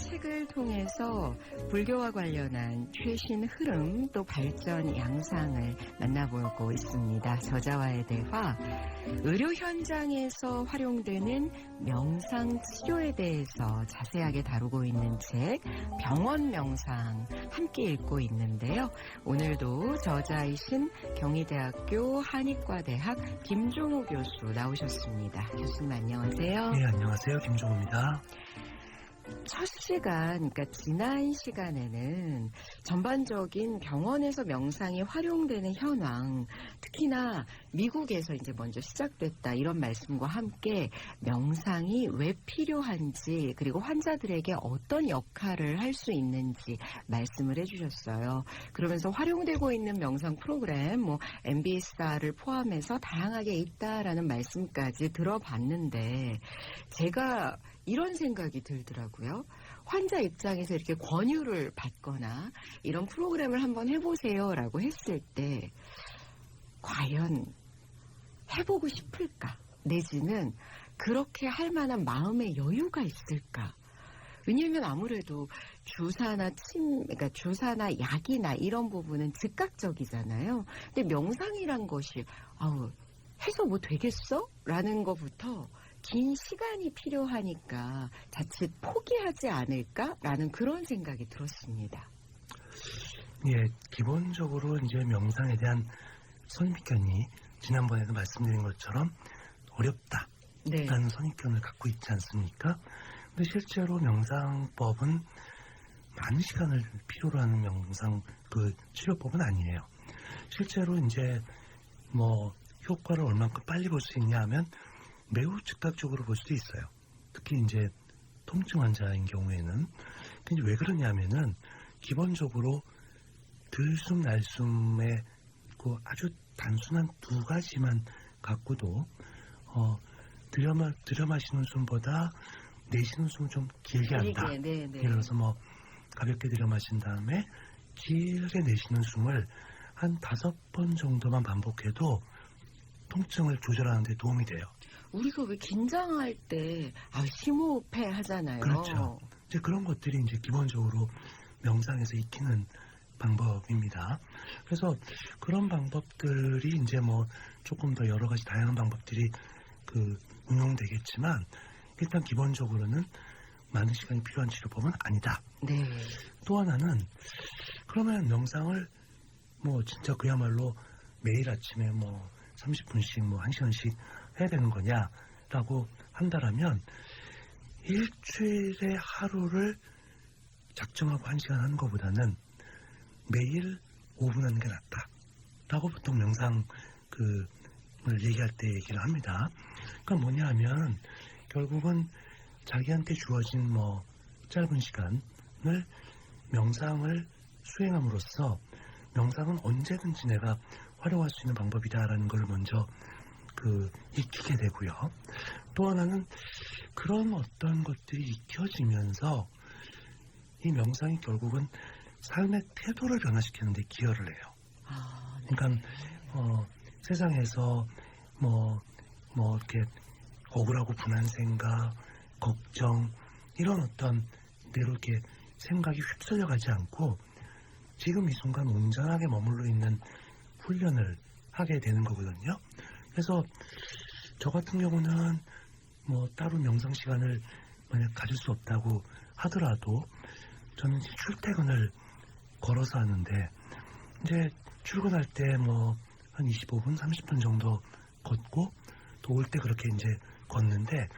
책을 통해서 불교와 관련한 최신 흐름 또 발전 양상을 만나보고 있습니다. 저자와의 대화, 의료 현장에서 활용되는 명상 치료에 대해서 자세하게 다루고 있는 책 병원 명상 함께 읽고 있는데요. 오늘도 저자이신 경희대학교 한의과대학 김종우 교수 나오셨습니다. 교수님 안녕하세요. 네, 안녕하세요. 김종우입니다. 첫 시간, 그러니까 지난 시간에는 전반적인 병원에서 명상이 활용되는 현황, 특히나 미국에서 이제 먼저 시작됐다 이런 말씀과 함께 명상이 왜 필요한지 그리고 환자들에게 어떤 역할을 할 수 있는지 말씀을 해주셨어요. 그러면서 활용되고 있는 명상 프로그램, MBSR을 포함해서 다양하게 있다라는 말씀까지 들어봤는데 제가 이런 생각이 들더라고요. 환자 입장에서 이렇게 권유를 받거나 이런 프로그램을 한번 해보세요라고 했을 때 과연 해보고 싶을까? 내지는 그렇게 할 만한 마음의 여유가 있을까? 왜냐하면 아무래도 그러니까 주사나 약이나 이런 부분은 즉각적이잖아요. 근데 명상이란 것이 해서 뭐 되겠어? 라는 것부터 긴 시간이 필요하니까 자칫 포기하지 않을까라는 그런 생각이 들었습니다. 예, 기본적으로 이제 명상에 대한 선입견이 지난번에도 말씀드린 것처럼 어렵다라는 선입견을 갖고 있지 않습니까? 근데 실제로 명상법은 많은 시간을 필요로 하는 치료법은 아니에요. 실제로 이제 효과를 얼만큼 빨리 볼 수 있냐 하면 매우 즉각적으로 볼 수도 있어요. 특히 이제 통증 환자인 경우에는. 근데 왜 그러냐면은 기본적으로 들숨 날숨의 그 아주 단순한 두 가지만 갖고도 들여 마시는 숨보다 내쉬는 숨을 좀 길게 한다. 예를 들어서 가볍게 들여 마신 다음에 길게 내쉬는 숨을 한 5번 정도만 반복해도 통증을 조절하는 데 도움이 돼요. 우리가 왜 긴장할 때 심호흡해 하잖아요. 그렇죠. 이제 그런 것들이 이제 기본적으로 명상에서 익히는 방법입니다. 그래서 그런 방법들이 이제 조금 더 여러 가지 다양한 방법들이 응용되겠지만 일단 기본적으로는 많은 시간이 필요한 치료법은 아니다. 네. 또 하나는 그러면 명상을 진짜 그야말로 매일 아침에 30분씩 1시간씩 해야 되는 거냐라고 한다라면 일주일에 하루를 작정하고 1시간 하는 것보다는 매일 5분 하는 게 낫다라고 보통 명상을 얘기할 때 얘기를 합니다. 그러니까 뭐냐 하면 결국은 자기한테 주어진 짧은 시간을 명상을 수행함으로써 명상은 언제든지 내가 활용할 수 있는 방법이다라는 걸 먼저 익히게 되고요. 또 하나는 그런 어떤 것들이 익혀지면서 이 명상이 결국은 삶의 태도를 변화시키는 데 기여를 해요. 그러니까 세상에서 이렇게 억울하고 분한 생각, 걱정 이런 어떤 대로 이렇게 생각이 휩쓸려 가지 않고 지금 이 순간 온전하게 머물러 있는 훈련을 하게 되는 거거든요. 그래서 저 같은 경우는 따로 명상 시간을 만약 가질 수 없다고 하더라도 저는 출퇴근을 걸어서 하는데 이제 출근할 때 한 25분, 30분 정도 걷고 또 올 때 그렇게 이제 걷는데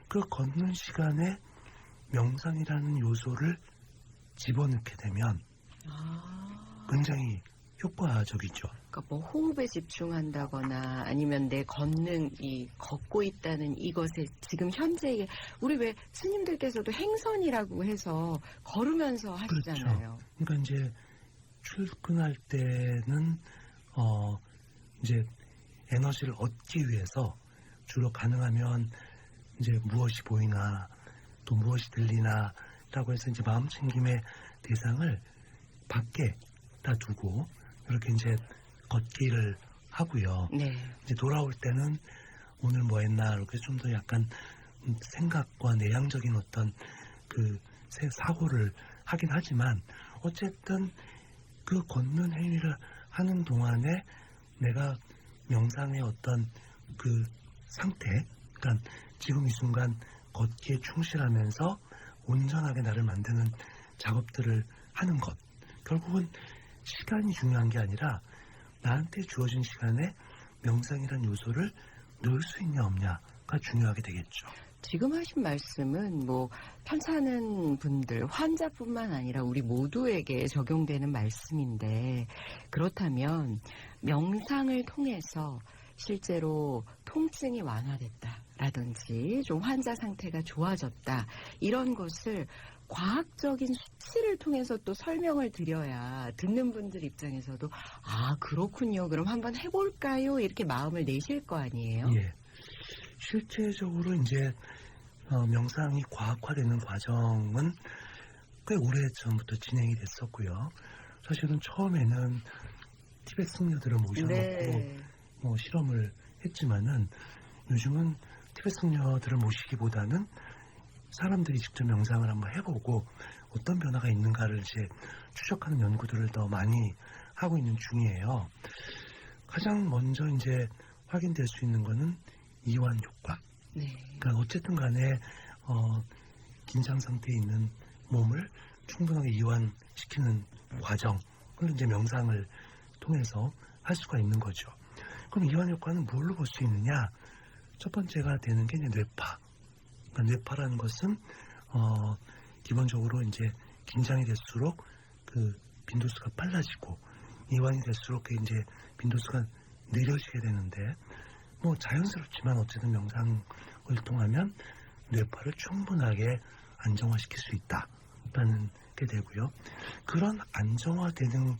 그 걷는 시간에 명상이라는 요소를 집어넣게 되면 굉장히 효과적이죠. 그러니까 호흡에 집중한다거나 아니면 내 걷고 있다는 이것에 지금 현재의 우리 왜 스님들께서도 행선이라고 해서 걸으면서 하시잖아요. 그렇죠. 그러니까 이제 출근할 때는 이제 에너지를 얻기 위해서 주로 가능하면 이제 무엇이 보이나 또 무엇이 들리나라고 해서 이제 마음 챙김의 대상을 밖에다 두고 이렇게 이제 걷기를 하고요. 네. 이제 돌아올 때는 오늘 뭐 했나 이렇게 좀 더 약간 생각과 내향적인 어떤 그 사고를 하긴 하지만 어쨌든 그 걷는 행위를 하는 동안에 내가 명상의 어떤 그 상태, 그러니까 지금 이 순간 걷기에 충실하면서 온전하게 나를 만드는 작업들을 하는 것. 결국은 시간이 중요한 게 아니라 나한테 주어진 시간에 명상이란 요소를 넣을 수 있냐 없냐가 중요하게 되겠죠. 지금 하신 말씀은 뭐 편찮은 분들, 환자뿐만 아니라 우리 모두에게 적용되는 말씀인데, 그렇다면 명상을 통해서 실제로 통증이 완화됐다라든지 좀 환자 상태가 좋아졌다, 이런 것을 과학적인 수치를 통해서 또 설명을 드려야 듣는 분들 입장에서도 아, 그렇군요, 그럼 한번 해볼까요? 이렇게 마음을 내실 거 아니에요? 예. 실제적으로 이제 명상이 과학화되는 과정은 꽤 오래전부터 진행이 됐었고요. 사실은 처음에는 티베트 승려들을 모셔놓고 네. 뭐 실험을 했지만은 요즘은 티베트 승려들을 모시기보다는 사람들이 직접 명상을 한번 해보고 어떤 변화가 있는가를 이제 추적하는 연구들을 더 많이 하고 있는 중이에요. 가장 먼저 이제 확인될 수 있는 거는 이완 효과. 네. 그러니까 어쨌든 간에 긴장 상태에 있는 몸을 충분하게 이완시키는 과정을 이제 명상을 통해서 할 수가 있는 거죠. 그럼 이완 효과는 뭘로 볼 수 있느냐? 첫 번째가 되는 게 이제 뇌파. 그러니까 뇌파라는 것은 기본적으로 이제 긴장이 될수록 그 빈도수가 빨라지고 이완이 될수록 그 이제 빈도수가 느려지게 되는데, 뭐 자연스럽지만 어쨌든 명상을 통하면 뇌파를 충분하게 안정화시킬 수 있다라는 게 되고요. 그런 안정화되는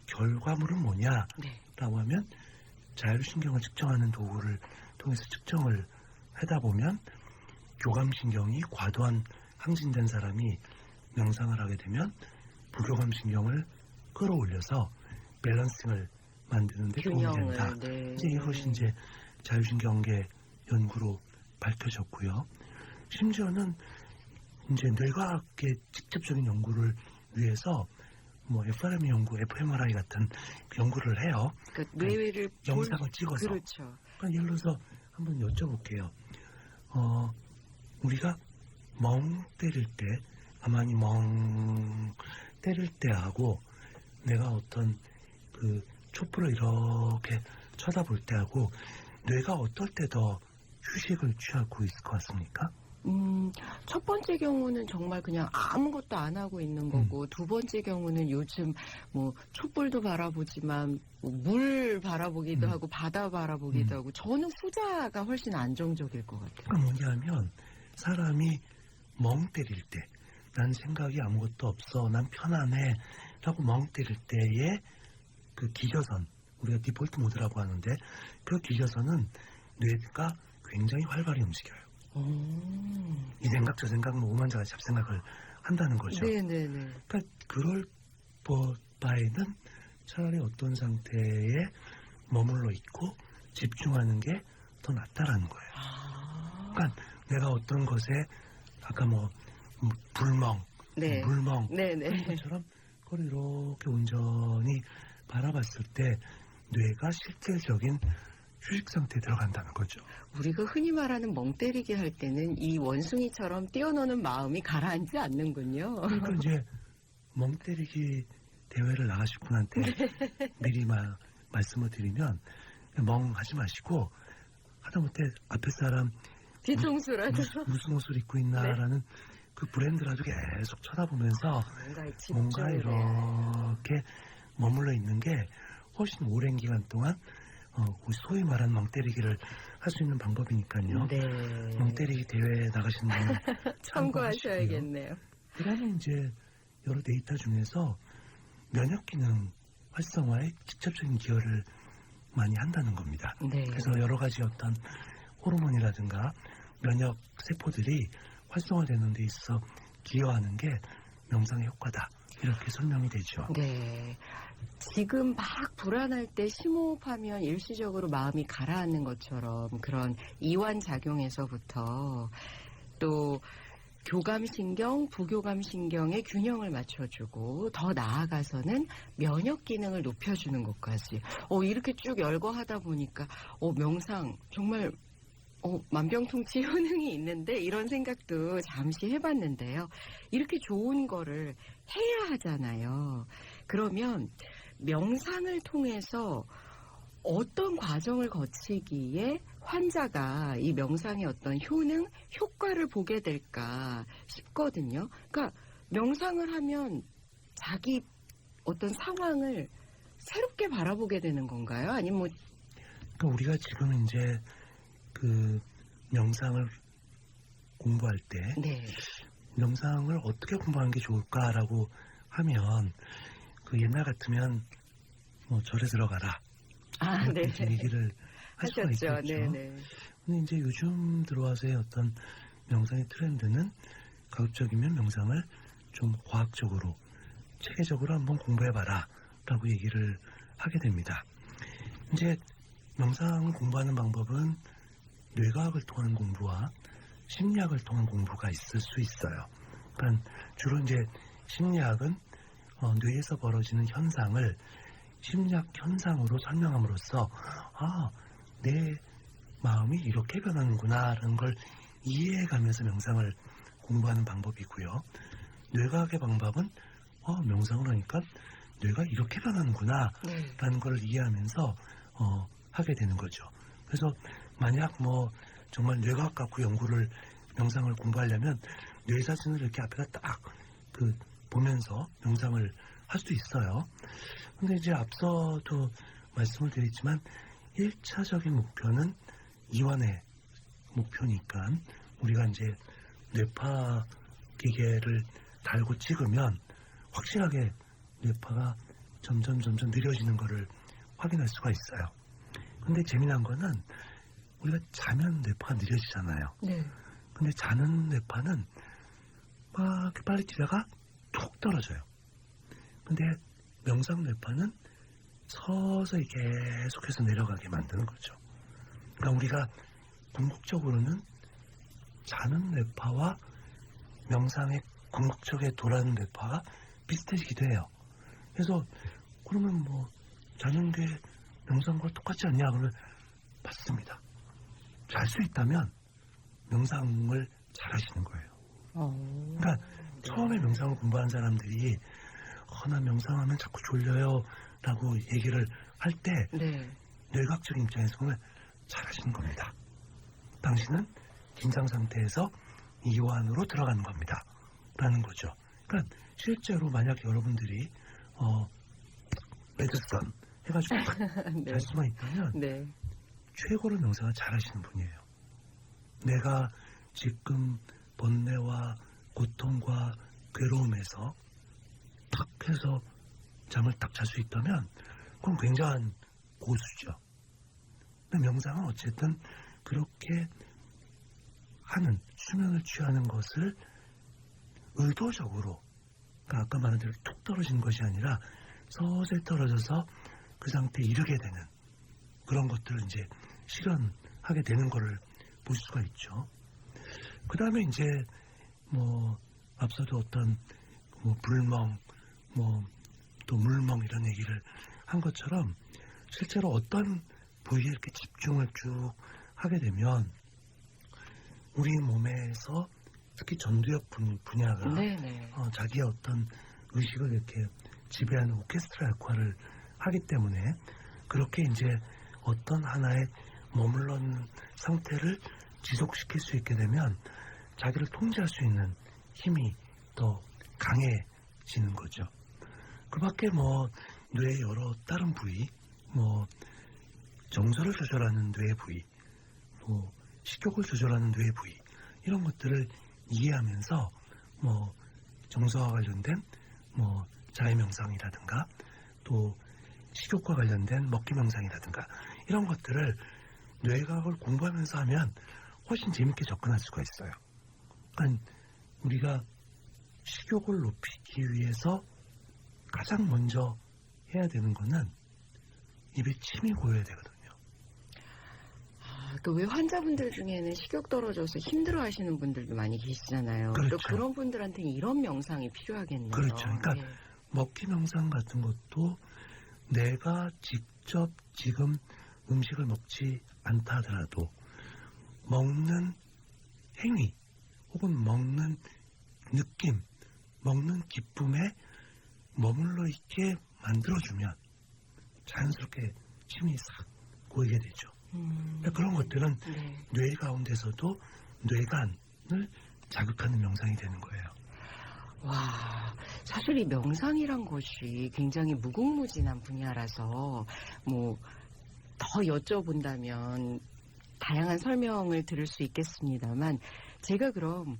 결과물은 뭐냐라고 하면 자율신경을 측정하는 도구를 통해서 측정을 하다 보면 교감신경이 과도한 항진된 사람이 명상을 하게 되면 부교감신경을 끌어올려서 밸런싱을 만드는 데 도움이 된다. 네. 이제 이것이 이제 자율신경계 연구로 밝혀졌고요. 심지어는 이제 뇌과학의 직접적인 연구를 위해서 뭐 FRM 연구, fMRI 같은 연구를 해요. 그 뇌를 영상을 찍어서. 그렇죠. 그러니까 예를 들어서 한번 여쭤볼게요. 우리가 멍 때릴 때, 가만히 멍 때릴 때하고 내가 어떤 그 촛불을 이렇게 쳐다볼 때하고 뇌가 어떨 때 더 휴식을 취하고 있을 것 같습니까? 첫 번째 경우는 정말 그냥 아무것도 안 하고 있는 거고, 두 번째 경우는 요즘 뭐 촛불도 바라보지만 물 바라보기도 하고 바다 바라보기도 하고, 저는 후자가 훨씬 안정적일 것 같아요. 그러니까 뭐냐면 사람이 멍 때릴 때, 난 생각이 아무것도 없어, 난 편안해 라고 멍 때릴 때의 그 기저선, 우리가 디폴트 모드라고 하는데 그 기저선은 뇌가 굉장히 활발히 움직여요. 이 생각 저 생각 뭐 오만자가 잡생각을 한다는 거죠. 네네네. 그러니까 그럴 바에는 차라리 어떤 상태에 머물러 있고 집중하는 게 더 낫다라는 거예요. 그러니까 내가 어떤 것에 아까 뭐 불멍, 네. 물멍 네네. 그런 것처럼 그걸 이렇게 온전히 바라봤을 때 뇌가 실질적인 휴식 상태에 들어간다는 거죠. 우리가 흔히 말하는 멍 때리기 할 때는 이 원숭이처럼 뛰어노는 마음이 가라앉지 않는군요. 그러니까 이제 멍 때리기 대회를 나가실 분한테 미리 말씀을 드리면 멍 하지 마시고 하다못해 앞에 사람 뒤통수라도 무슨 옷을 입고 있나라는 그 브랜드라도 계속 쳐다보면서 뭔가 이렇게 머물러 있는 게 훨씬 오랜 기간 동안 소위 말하는 멍 때리기를 할 수 있는 방법이니까요. 네. 멍 때리기 대회에 나가시는 분은 참고하셔야겠네요. 그다음에 이제 여러 데이터 중에서 면역 기능 활성화에 직접적인 기여를 많이 한다는 겁니다. 네. 그래서 여러 가지 어떤 호르몬이라든가 면역 세포들이 활성화되는 데 있어서 기여하는 게 명상의 효과다. 이렇게 설명이 되죠. 네. 지금 막 불안할 때 심호흡하면 일시적으로 마음이 가라앉는 것처럼 그런 이완 작용에서부터 또 교감신경, 부교감신경의 균형을 맞춰주고 더 나아가서는 면역 기능을 높여주는 것까지 이렇게 쭉 열거하다 보니까 명상 정말 만병통치 효능이 있는데 이런 생각도 잠시 해봤는데요. 이렇게 좋은 거를 해야 하잖아요. 그러면 명상을 통해서 어떤 과정을 거치기에 환자가 이 명상의 어떤 효능, 효과를 보게 될까 싶거든요. 그러니까 명상을 하면 자기 어떤 상황을 새롭게 바라보게 되는 건가요? 아니면 뭐 그러니까 우리가 지금 이제 그 명상을 공부할 때 네. 명상을 어떻게 공부하는 게 좋을까라고 하면 그 옛날 같으면 뭐 절에 들어가라. 네. 이렇게 얘기를 할 수가 하셨죠. 있겠죠. 네네. 근데 이제 요즘 들어와서의 어떤 명상의 트렌드는 가급적이면 명상을 좀 과학적으로 체계적으로 한번 공부해봐라 라고 얘기를 하게 됩니다. 이제 명상을 공부하는 방법은 뇌과학을 통한 공부와 심리학을 통한 공부가 있을 수 있어요. 그러니까 주로 이제 심리학은 뇌에서 벌어지는 현상을 심리학 현상으로 설명함으로써 내 마음이 이렇게 변하는구나라는 걸 이해해가면서 명상을 공부하는 방법이고요. 뇌과학의 방법은 명상을 하니까 뇌가 이렇게 변하는구나라는 걸 이해하면서 하게 되는 거죠. 그래서 만약 뭐 정말 뇌과학 갖고 연구를 명상을 공부하려면 뇌 사진을 이렇게 앞에다 딱 보면서 명상을 할 수 있어요. 근데 이제 앞서도 말씀을 드렸지만 1차적인 목표는 이완의 목표니까 우리가 이제 뇌파 기계를 달고 찍으면 확실하게 뇌파가 점점 느려지는 것을 확인할 수가 있어요. 근데 재미난 거는 우리가 자면 뇌파가 느려지잖아요. 네. 근데 자는 뇌파는 막 이렇게 빨리 뛰다가 툭 떨어져요. 근데 명상 뇌파는 서서히 계속해서 내려가게 만드는 거죠. 그러니까 우리가 궁극적으로는 자는 뇌파와 명상의 궁극적에 돌아가는 뇌파가 비슷해지기도 해요. 그래서 그러면 뭐 자는 게 명상과 똑같지 않냐 그러면 맞습니다. 잘 수 있다면 명상을 잘 하시는 거예요. 그러니까 처음에 명상을 공부하는 사람들이 나 명상하면 자꾸 졸려요 라고 얘기를 할 때 뇌과학적인 입장에서 보면 잘 하시는 겁니다. 당신은 긴장 상태에서 이완으로 들어가는 겁니다 라는 거죠. 그러니까 실제로 만약 여러분들이 레드선 해가지고 잘 수만 있다면 최고로 명상을 잘 하시는 분이에요. 내가 지금 번뇌와 고통과 괴로움에서 탁 해서 잠을 딱 잘 수 있다면 그건 굉장한 고수죠. 근데 명상은 어쨌든 그렇게 하는 수면을 취하는 것을 의도적으로 그러니까 아까 말한 대로 툭 떨어지는 것이 아니라 서서히 떨어져서 그 상태에 이르게 되는 그런 것들을 이제 실현하게 되는 거를 볼 수가 있죠. 그 다음에 이제 뭐 앞서도 어떤 뭐 불멍 또 물멍 이런 얘기를 한 것처럼 실제로 어떤 부위에 이렇게 집중을 쭉 하게 되면 우리 몸에서 특히 전두엽 분야가 자기의 어떤 의식을 이렇게 지배하는 오케스트라 역할을 하기 때문에 그렇게 이제 어떤 하나에 머물러 있는 상태를 지속시킬 수 있게 되면 자기를 통제할 수 있는 힘이 더 강해지는 거죠. 그 밖에 뭐 뇌의 여러 다른 부위, 뭐 정서를 조절하는 뇌의 부위, 뭐 식욕을 조절하는 뇌의 부위 이런 것들을 이해하면서 뭐 정서와 관련된 뭐 자해 명상이라든가 또 식욕과 관련된 먹기 명상이라든가 이런 것들을 뇌과학을 공부하면서 하면 훨씬 재밌게 접근할 수가 있어요. 그러니까 우리가 식욕을 높이기 위해서 가장 먼저 해야 되는 거는 입에 침이 고여야 되거든요. 그 왜 환자분들 중에는 식욕 떨어져서 힘들어하시는 분들도 많이 계시잖아요. 그렇죠. 또 그런 분들한테는 이런 명상이 필요하겠네요. 그렇죠. 그러니까 네. 먹기 명상 같은 것도 내가 직접 지금 음식을 먹지 않다 하더라도 먹는 행위 혹은 먹는 느낌, 먹는 기쁨에 머물러 있게 만들어주면 자연스럽게 침이 싹 고이게 되죠. 그러니까 그런 것들은 네. 뇌 가운데서도 뇌간을 자극하는 명상이 되는 거예요. 와, 사실 이 명상이란 것이 굉장히 무궁무진한 분야라서 뭐 더 여쭤본다면 다양한 설명을 들을 수 있겠습니다만 제가 그럼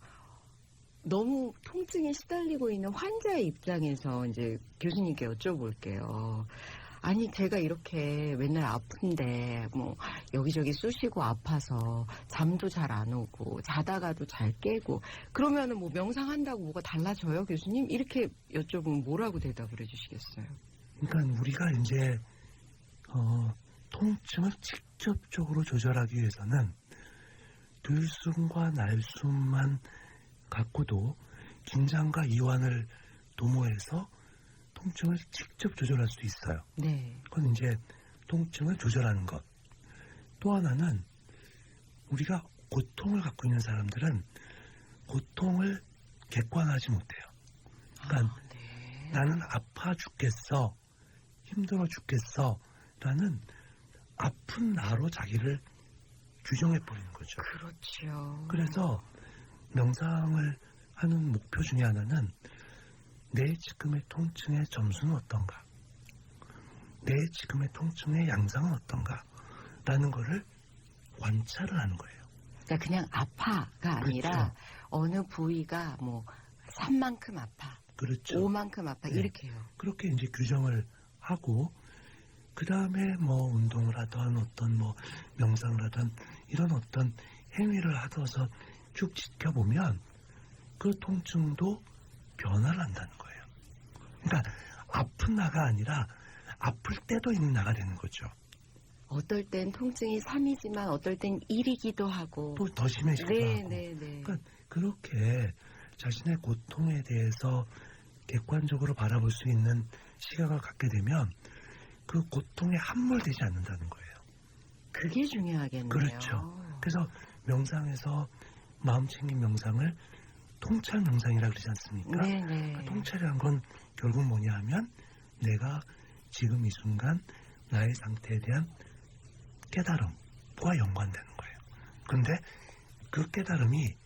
너무 통증에 시달리고 있는 환자의 입장에서 이제 교수님께 여쭤볼게요. 아니 제가 이렇게 맨날 아픈데 뭐 여기저기 쑤시고 아파서 잠도 잘 안 오고 자다가도 잘 깨고 그러면은 뭐 명상한다고 뭐가 달라져요, 교수님? 이렇게 여쭤보면 뭐라고 대답을 해주시겠어요? 그러니까 우리가 이제 통증을 직접적으로 조절하기 위해서는 들숨과 날숨만 갖고도 긴장과 이완을 도모해서 통증을 직접 조절할 수 있어요. 네. 그건 이제 통증을 조절하는 것. 또 하나는 우리가 고통을 갖고 있는 사람들은 고통을 객관화하지 못해요. 그러니까 네. 나는 아파 죽겠어, 힘들어 죽겠어 라는 아픈 나로 자기를 규정해버리는 거죠. 그렇죠. 그래서 명상을 하는 목표 중에 하나는 내 지금의 통증의 점수는 어떤가, 내 지금의 통증의 양상은 어떤가 라는 거를 관찰을 하는 거예요. 그러니까 그냥 아파가 아니라 그렇죠. 어느 부위가 뭐 3만큼 아파, 그렇죠. 5만큼 아파 네. 이렇게요. 그렇게 이제 규정을 하고 그 다음에 뭐 운동을 하던 어떤 뭐 명상을 하던 이런 어떤 행위를 하셔서 쭉 지켜보면 그 통증도 변화를 한다는 거예요. 그러니까 아픈 나가 아니라 아플 때도 있는 나가 되는 거죠. 어떨 땐 통증이 3이지만 어떨 땐 1이기도 하고. 또 더 심해지기도 네, 하고. 네, 네. 그러니까 그렇게 자신의 고통에 대해서 객관적으로 바라볼 수 있는 시각을 갖게 되면 그 고통에 함몰되지 않는다는 거예요. 그게 중요하겠네요. 그렇죠. 그래서 명상에서 마음챙김 명상을 통찰 명상이라고 그러지 않습니까? 네, 네. 그러니까 통찰이란 건 결국 뭐냐 하면 내가 지금 이 순간 나의 상태에 대한 깨달음과 연관되는 거예요. 그런데 그 깨달음이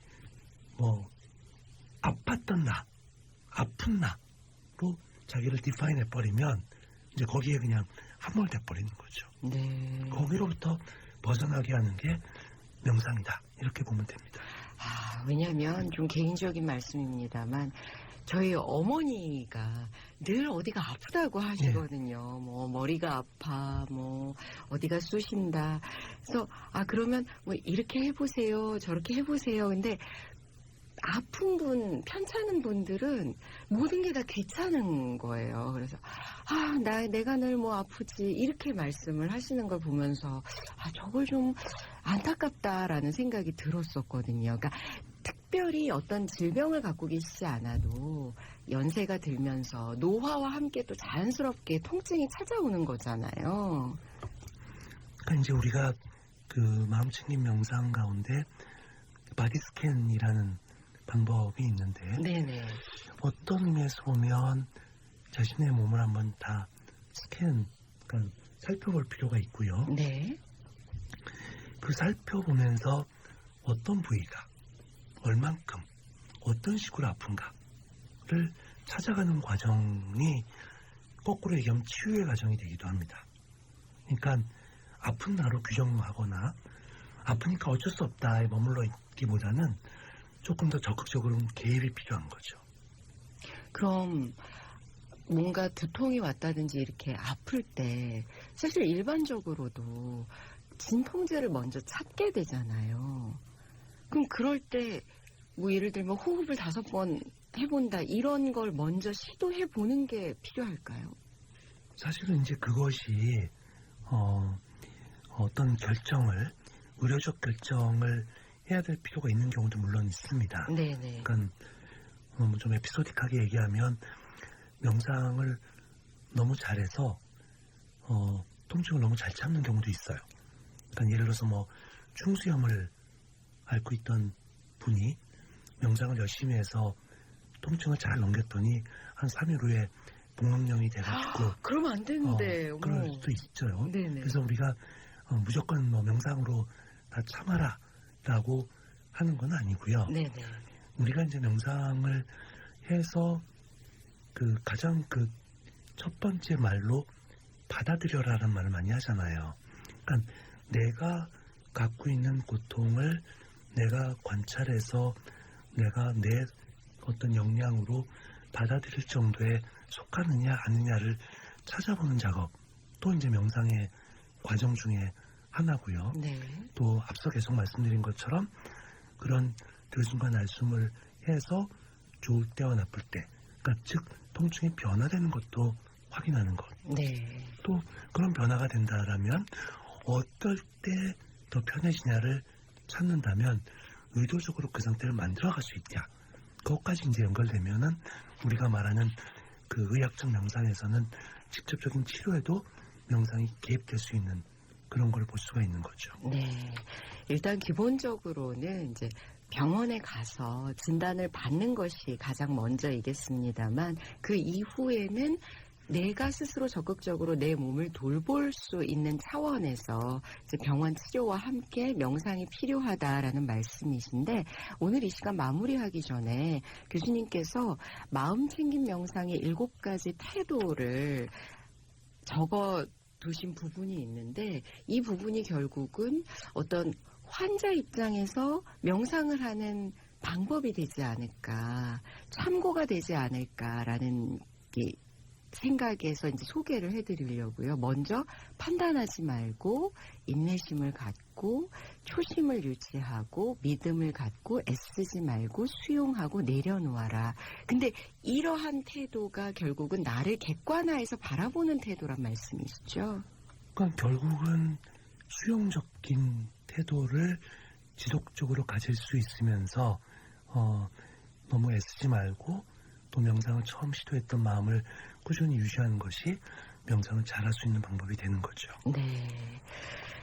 뭐 아팠던 나, 아픈 나로 자기를 디파인 해버리면 이제 거기에 그냥 함몰돼 버리는 거죠. 네. 거기로부터 벗어나게 하는 게 명상이다. 이렇게 보면 됩니다. 왜냐하면 좀 개인적인 말씀입니다만 저희 어머니가 늘 어디가 아프다고 하시거든요. 뭐 머리가 아파, 뭐 어디가 쑤신다. 그래서 그러면 뭐 이렇게 해보세요, 저렇게 해보세요. 근데 아픈 분, 편찮은 분들은 모든 게 다 귀찮은 거예요. 그래서 내가 늘 뭐 아프지 이렇게 말씀을 하시는 걸 보면서 저걸 좀 안타깝다라는 생각이 들었었거든요. 그러니까 특별히 어떤 질병을 갖고 계시지 않아도 연세가 들면서 노화와 함께 또 자연스럽게 통증이 찾아오는 거잖아요. 그러니까 이제 우리가 그 마음챙김 명상 가운데 바디 스캔이라는 방법이 있는데 네네. 어떤 의미에서 보면 자신의 몸을 한번 다 그러니까 살펴볼 필요가 있고요. 네. 그 살펴보면서 어떤 부위가 얼만큼 어떤 식으로 아픈가를 찾아가는 과정이 거꾸로 얘기하면 치유의 과정이 되기도 합니다. 그러니까 아픈 나로 규정하거나 아프니까 어쩔 수 없다에 머물러 있기보다는 조금 더 적극적으로 개입이 필요한 거죠. 그럼 뭔가 두통이 왔다든지 이렇게 아플 때 사실 일반적으로도 진통제를 먼저 찾게 되잖아요. 그럼 그럴 때 뭐 예를 들면 호흡을 5번 해본다 이런 걸 먼저 시도해보는 게 필요할까요? 사실은 이제 그것이 어떤 결정을 의료적 결정을 해야 될 필요가 있는 경우도 물론 있습니다. 네네. 그러니까 좀 에피소딕하게 얘기하면 명상을 너무 잘해서 통증을 너무 잘 참는 경우도 있어요. 그러니까 예를 들어서 뭐 충수염을 앓고 있던 분이 명상을 열심히 해서 통증을 잘 넘겼더니 한 3일 후에 복막령이 돼가지고 그러면 안 되는데. 그럴 수도 있죠. 네네. 그래서 우리가 무조건 뭐 명상으로 다 참아라 라고 하는 건 아니고요. 네네. 우리가 이제 명상을 해서 그 가장 그 첫 번째 말로 받아들여라라는 말을 많이 하잖아요. 그러니까 내가 갖고 있는 고통을 내가 관찰해서 내가 내 어떤 역량으로 받아들일 정도에 속하느냐 아니냐를 찾아보는 작업도 이제 명상의 과정 중에 하나고요. 네. 또 앞서 계속 말씀드린 것처럼 그런 들숨과 날숨을 해서 좋을 때와 나쁠 때, 그러니까 즉 통증이 변화되는 것도 확인하는 것. 네. 또 그런 변화가 된다라면 어떨 때 더 편해지냐를 찾는다면 의도적으로 그 상태를 만들어갈 수 있냐. 그것까지 이제 연결되면은 우리가 말하는 그 의학적 명상에서는 직접적인 치료에도 명상이 개입될 수 있는 그런 걸 볼 수가 있는 거죠. 네. 일단 기본적으로는 이제 병원에 가서 진단을 받는 것이 가장 먼저이겠습니다만 그 이후에는 내가 스스로 적극적으로 내 몸을 돌볼 수 있는 차원에서 이제 병원 치료와 함께 명상이 필요하다라는 말씀이신데 오늘 이 시간 마무리하기 전에 교수님께서 마음 챙김 명상의 7가지 태도를 적어 두신 부분이 있는데 이 부분이 결국은 어떤 환자 입장에서 명상을 하는 방법이 되지 않을까, 참고가 되지 않을까라는 생각에서 이제 소개를 해드리려고요. 먼저 판단하지 말고 인내심을 갖고 초심을 유지하고 믿음을 갖고 애쓰지 말고 수용하고 내려놓아라. 근데 이러한 태도가 결국은 나를 객관화해서 바라보는 태도란 말씀이시죠? 그러니까 결국은 수용적인 태도를 지속적으로 가질 수 있으면서 너무 애쓰지 말고 또 명상을 처음 시도했던 마음을 꾸준히 유지하는 것이 명상을 잘할 수 있는 방법이 되는 거죠. 네.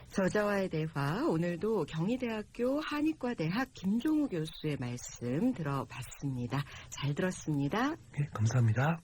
저자와의 대화, 오늘도 경희대학교 한의과대학 김종우 교수의 말씀 들어봤습니다. 잘 들었습니다. 네, 감사합니다.